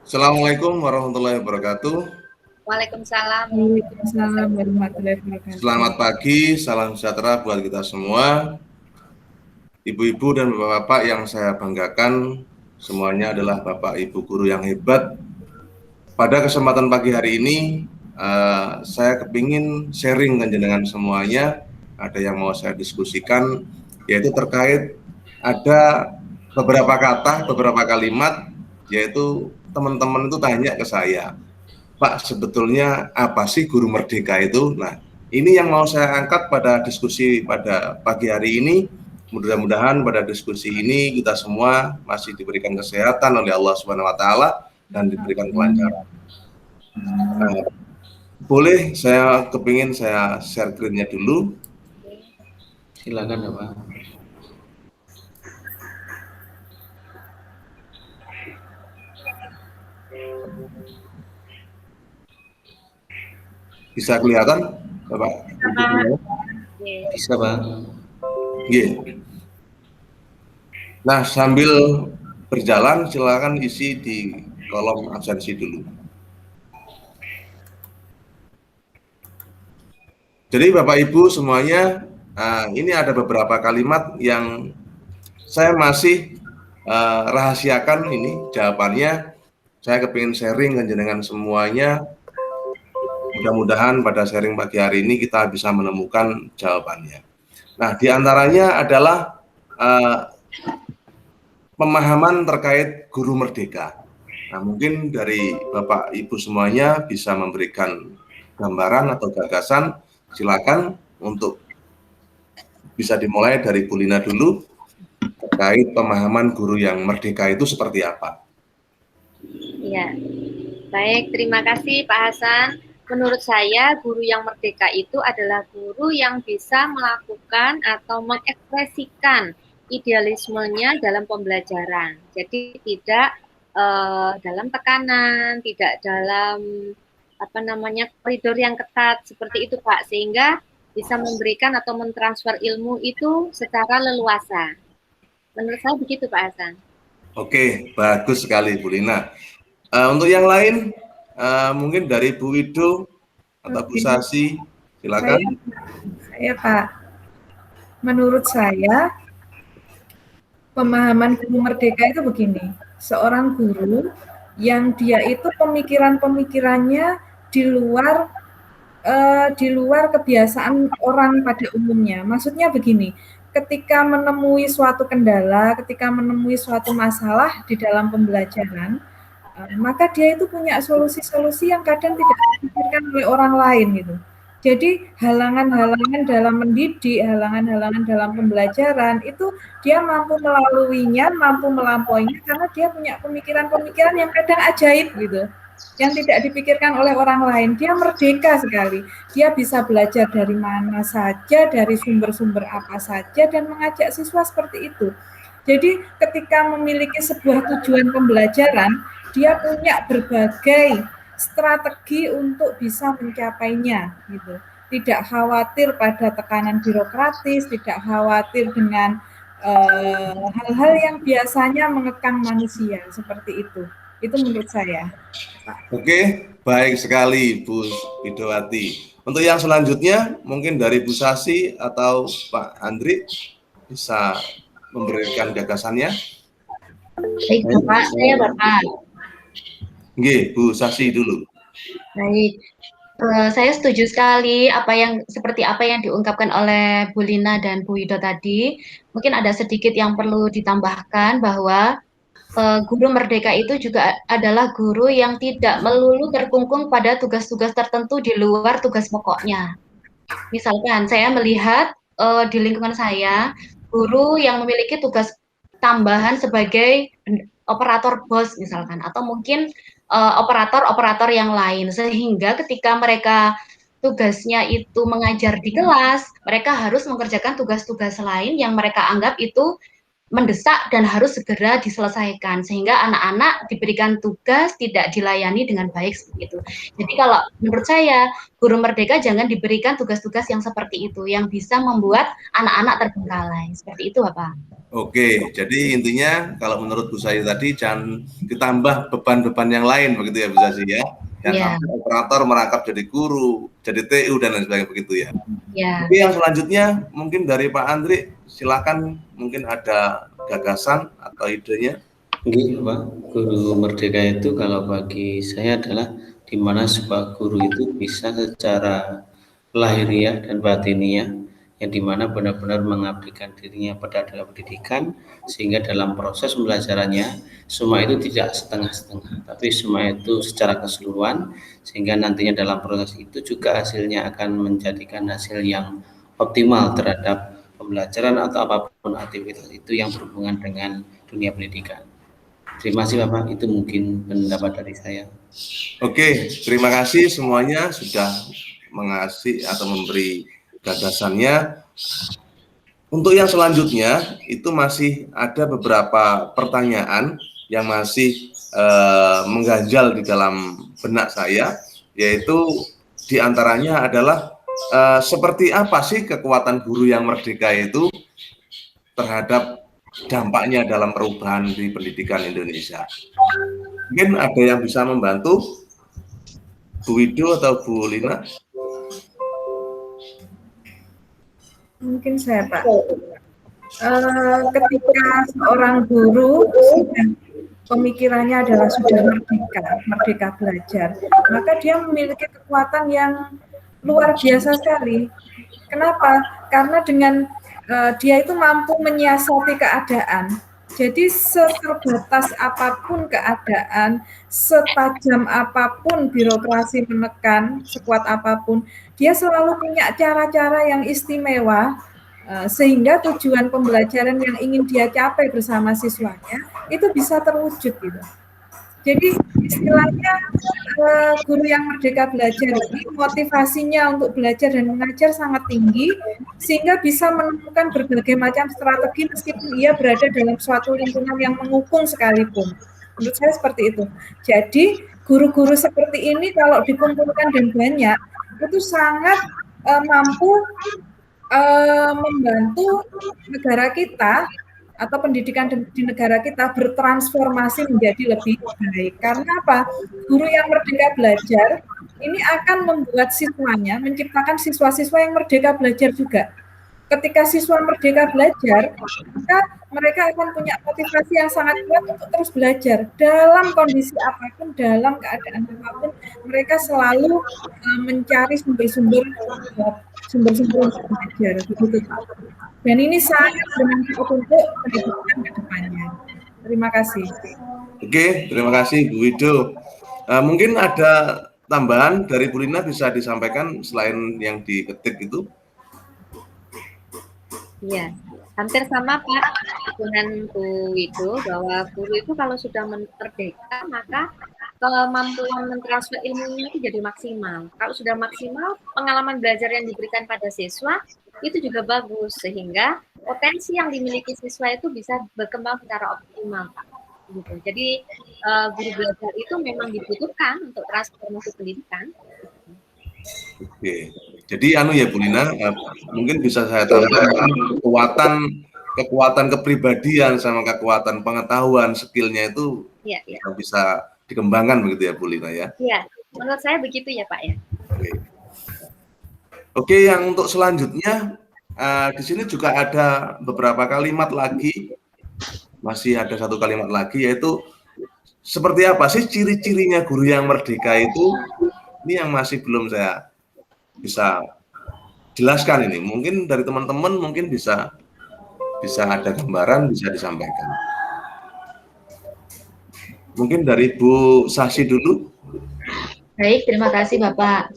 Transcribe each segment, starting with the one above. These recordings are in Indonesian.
Assalamualaikum warahmatullahi wabarakatuh. Waalaikumsalam. Waalaikumsalam warahmatullahi wabarakatuh. Selamat pagi, salam sejahtera buat kita semua. Ibu-ibu dan bapak-bapak yang saya banggakan, semuanya adalah bapak ibu guru yang hebat. Pada kesempatan pagi hari ini, saya kepingin sharing dengan semuanya. Ada yang mau saya diskusikan, yaitu terkait ada beberapa kata, beberapa kalimat, yaitu teman-teman itu tanya ke saya, Pak, sebetulnya apa sih guru merdeka itu? Nah, ini yang mau saya angkat pada diskusi pada pagi hari ini. Mudah-mudahan pada diskusi ini kita semua masih diberikan kesehatan oleh Allah Subhanahu wa taala dan diberikan kelancaran. Nah, boleh saya kepingin saya share screen-nya dulu. Silakan ya Pak. Bisa kelihatan, Bapak? Bisa Pak. Iya. Nah, sambil berjalan silakan isi di kolom absensi dulu. Jadi Bapak Ibu semuanya, ini ada beberapa kalimat yang saya masih rahasiakan ini jawabannya. Saya kepingin sharing dengan semuanya. Mudah-mudahan pada sharing pagi hari ini kita bisa menemukan jawabannya. Nah, diantaranya adalah pemahaman terkait guru merdeka. Nah, mungkin dari Bapak Ibu semuanya bisa memberikan gambaran atau gagasan. Silakan untuk bisa dimulai dari Bu Lina dulu terkait pemahaman guru yang merdeka itu seperti apa. Ya, baik, terima kasih Pak Hasan. Menurut saya, guru yang merdeka itu adalah guru yang bisa melakukan atau mengekspresikan idealismenya dalam pembelajaran. Jadi tidak dalam tekanan, tidak dalam koridor yang ketat seperti itu Pak, sehingga bisa memberikan atau mentransfer ilmu itu secara leluasa. Menurut saya begitu Pak Hasan. Oke, bagus sekali Bu Lina. Untuk yang lain, mungkin dari Bu Wido atau Bu Sasi, silakan. Saya Pak, menurut saya pemahaman guru merdeka itu begini, seorang guru yang dia itu pemikirannya di luar kebiasaan orang pada umumnya. Maksudnya begini, ketika menemui suatu kendala, ketika menemui suatu masalah di dalam pembelajaran, maka dia itu punya solusi-solusi yang kadang tidak dipikirkan oleh orang lain gitu. Jadi halangan-halangan dalam mendidik, halangan-halangan dalam pembelajaran itu dia mampu melaluinya, mampu melampauinya karena dia punya pemikiran-pemikiran yang kadang ajaib gitu, yang tidak dipikirkan oleh orang lain. Dia merdeka sekali. Dia bisa belajar dari mana saja, dari sumber-sumber apa saja, dan mengajak siswa seperti itu. Jadi ketika memiliki sebuah tujuan pembelajaran, dia punya berbagai strategi untuk bisa mencapainya gitu. Tidak khawatir pada tekanan birokratis, tidak khawatir dengan hal-hal yang biasanya mengekang manusia seperti itu. Itu menurut saya. Oke, baik sekali Bu Widowati. Untuk yang selanjutnya mungkin dari Bu Sasi atau Pak Andri bisa memberikan gagasannya. Baik Bapak, saya Bapak. Nggih, Bu Sasi dulu. Baik, saya setuju sekali seperti apa yang diungkapkan oleh Bu Lina dan Bu Wido tadi. Mungkin ada sedikit yang perlu ditambahkan bahwa guru merdeka itu juga adalah guru yang tidak melulu terkungkung pada tugas-tugas tertentu di luar tugas pokoknya. Misalkan saya melihat di lingkungan saya, guru yang memiliki tugas tambahan sebagai operator BOS misalkan, atau mungkin operator-operator yang lain, sehingga ketika mereka tugasnya itu mengajar di kelas, mereka harus mengerjakan tugas-tugas lain yang mereka anggap itu mendesak dan harus segera diselesaikan sehingga anak-anak diberikan tugas tidak dilayani dengan baik seperti itu. Jadi kalau menurut saya guru merdeka jangan diberikan tugas-tugas yang seperti itu yang bisa membuat anak-anak terbengkalai. Seperti itu, Bapak. Oke, jadi intinya kalau menurut Bu Sayu tadi jangan ditambah beban-beban yang lain begitu ya Bu Sasi ya. Yang sampai operator merangkap jadi guru, jadi TU dan lain sebagainya begitu ya. Oke, yang selanjutnya mungkin dari Pak Andri, silakan mungkin ada gagasan atau idenya. Gini Pak, guru merdeka itu kalau bagi saya adalah di mana sebuah guru itu bisa secara lahiriah dan batiniah yang dimana benar-benar mengabdikan dirinya pada dalam pendidikan sehingga dalam proses pembelajarannya semua itu tidak setengah-setengah tapi semua itu secara keseluruhan sehingga nantinya dalam proses itu juga hasilnya akan menjadikan hasil yang optimal terhadap pembelajaran atau apapun aktivitas itu yang berhubungan dengan dunia pendidikan. Terima kasih Bapak, itu mungkin pendapat dari saya. Oke, terima kasih semuanya sudah mengasih atau memberi gagasannya. Untuk yang selanjutnya itu masih ada beberapa pertanyaan yang masih mengganjal di dalam benak saya, yaitu diantaranya adalah seperti apa sih kekuatan guru yang merdeka itu terhadap dampaknya dalam perubahan di pendidikan Indonesia. Mungkin ada yang bisa membantu, Bu Wido atau Bu Lina? Mungkin saya, Pak. Ketika seorang guru pemikirannya adalah sudah merdeka belajar, maka dia memiliki kekuatan yang luar biasa sekali. Kenapa? Karena dengan dia itu mampu menyiasati keadaan. Jadi seterbatas apapun keadaan, setajam apapun birokrasi menekan, sekuat apapun, dia selalu punya cara-cara yang istimewa sehingga tujuan pembelajaran yang ingin dia capai bersama siswanya itu bisa terwujud gitu. Jadi istilahnya guru yang merdeka belajar ini motivasinya untuk belajar dan mengajar sangat tinggi sehingga bisa menemukan berbagai macam strategi meskipun ia berada dalam suatu lingkungan yang mengukung sekalipun. Menurut saya seperti itu. Jadi guru-guru seperti ini kalau dikumpulkan dan banyak itu sangat mampu membantu negara kita atau pendidikan di negara kita bertransformasi menjadi lebih baik. Karena apa? Guru yang merdeka belajar ini akan membuat siswanya, menciptakan siswa-siswa yang merdeka belajar juga. Ketika siswa merdeka belajar, maka mereka akan punya motivasi yang sangat kuat untuk terus belajar. Dalam kondisi apapun, dalam keadaan apapun, mereka selalu mencari sumber-sumber untuk belajar. Begitu, Pak. Dan ini sangat bermanfaat untuk pendidikan ke depannya. Terima kasih. Oke, terima kasih Bu Wido. Mungkin ada tambahan dari Bu Lina bisa disampaikan selain yang diketik itu? Iya, hampir sama Pak dengan Bu Wido bahwa guru itu kalau sudah merdeka maka kemampuan mentransfer ilmunya itu jadi maksimal. Kalau sudah maksimal, pengalaman belajar yang diberikan pada siswa itu juga bagus sehingga potensi yang dimiliki siswa itu bisa berkembang secara optimal, Pak. Gitu. Jadi guru belajar itu memang dibutuhkan untuk transformasi pendidikan. Oke, jadi ya Bu Lina, mungkin bisa saya tambahkan kekuatan kepribadian sama kekuatan pengetahuan skillnya itu bisa dikembangkan begitu ya Bu Lina ya? Iya, menurut saya begitu ya Pak ya. Oke, yang untuk selanjutnya di sini juga ada beberapa kalimat lagi, masih ada satu kalimat lagi yaitu seperti apa sih ciri-cirinya guru yang merdeka itu? Ini yang masih belum saya bisa jelaskan ini. Mungkin dari teman-teman mungkin bisa ada gambaran bisa disampaikan. Mungkin dari Bu Sasi dulu. Baik, terima kasih Bapak.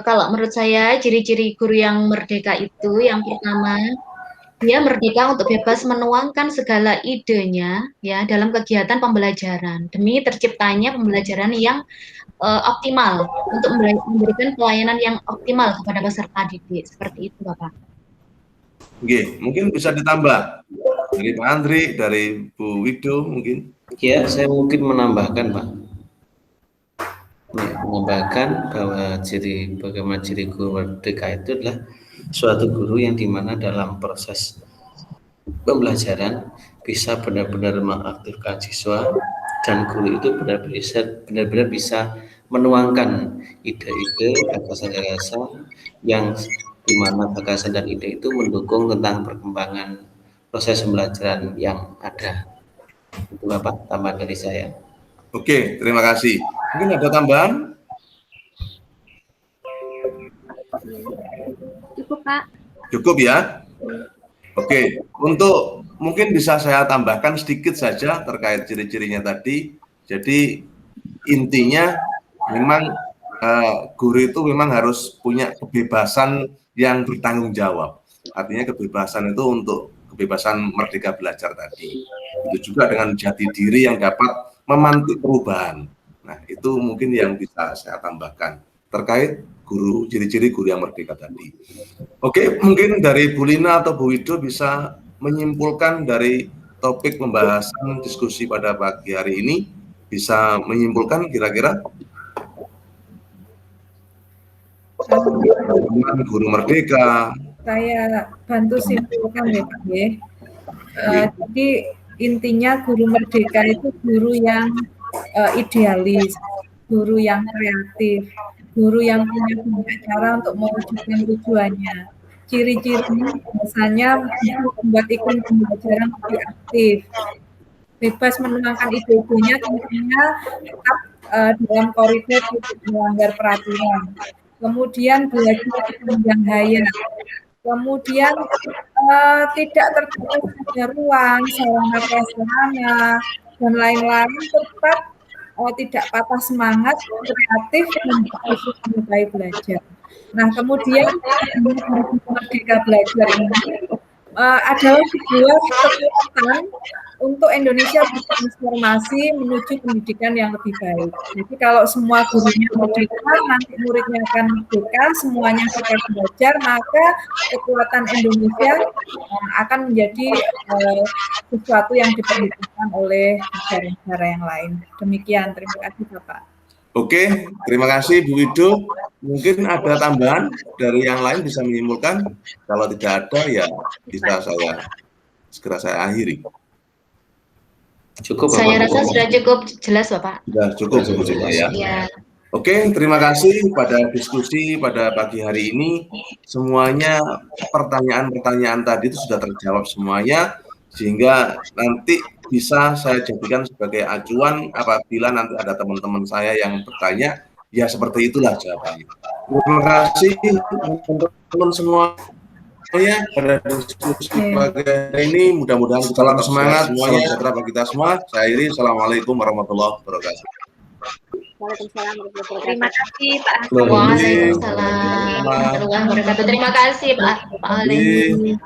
Kalau menurut saya ciri-ciri guru yang merdeka itu yang pertama dia merdeka untuk bebas menuangkan segala idenya ya dalam kegiatan pembelajaran demi terciptanya pembelajaran yang optimal untuk memberikan pelayanan yang optimal kepada peserta didik seperti itu Bapak. Oke, mungkin bisa ditambah dari Pak Andri, dari Bu Wido mungkin. Ya, saya mungkin menambahkan, Pak. Ya, menambahkan bahwa bagaimana ciri guru merdeka itu adalah suatu guru yang dimana dalam proses pembelajaran bisa benar-benar mengaktifkan siswa, dan guru itu benar-benar bisa menuangkan ide-ide, gagasan-gagasan yang dimana gagasan dan ide itu mendukung tentang perkembangan proses pembelajaran yang ada. Itu Bapak tambahan dari saya. Oke, terima kasih. Mungkin ada tambahan? Cukup, Pak. Cukup ya? Oke, untuk mungkin bisa saya tambahkan sedikit saja terkait ciri-cirinya tadi. Jadi intinya memang guru itu memang harus punya kebebasan yang bertanggung jawab. Artinya kebebasan itu untuk kebebasan merdeka belajar tadi. Itu juga dengan jati diri yang dapat memantik perubahan. Nah, itu mungkin yang bisa saya tambahkan terkait guru, ciri-ciri guru yang merdeka tadi. Oke, mungkin dari Bu Lina atau Bu Wido bisa menyimpulkan dari topik pembahasan diskusi pada pagi hari ini, bisa menyimpulkan kira-kira guru merdeka. Saya bantu simpulkan ya Pak ya. Jadi intinya guru merdeka itu guru yang idealis, guru yang kreatif, guru yang punya banyak cara untuk mewujudkan tujuannya. Ciri-cirinya biasanya membuat iklim pembelajaran lebih aktif, bebas menuangkan ide-idenya, tentunya tetap dalam koridor tidak melanggar peraturan. Kemudian belajar sepanjang hayat. Kemudian tidak terbatas pada ruang, sarana prasarana, dan lain-lain, tetap tidak patah semangat, kreatif, dan fokus menyukai belajar. Nah, kemudian Merdeka Belajar ini adalah sebuah kekuatan untuk Indonesia bertransformasi menuju pendidikan yang lebih baik. Jadi kalau semua gurunya merdeka, nanti muridnya akan merdeka, semuanya suka belajar, maka kekuatan Indonesia akan menjadi sesuatu yang diperhitungkan oleh negara-negara yang lain. Demikian, terima kasih Bapak. Oke, terima kasih Bu Wido. Mungkin ada tambahan dari yang lain bisa menyimpulkan. Kalau tidak ada, ya bisa segera saya akhiri. Cukup, Saya Bapak. rasa sudah cukup jelas, Bapak. Sudah cukup ya. Ya. Oke, terima kasih pada diskusi pada pagi hari ini. Semuanya pertanyaan-pertanyaan tadi itu sudah terjawab semuanya, sehingga nanti bisa saya jadikan sebagai acuan apabila nanti ada teman-teman saya yang bertanya, ya seperti itulah jawabannya. Terima kasih teman-teman semua. Ya, pada diskusi pagi hari ini mudah-mudahan salam semangat, salam sejahtera bagi kita semua. Saya akhiri, assalamualaikum warahmatullahi wabarakatuh. Waalaikumsalam warahmatullahi wabarakatuh. Terima kasih Pak Hasan. Waalaikumsalam warahmatullahi wabarakatuh. Terima kasih Pak Ali.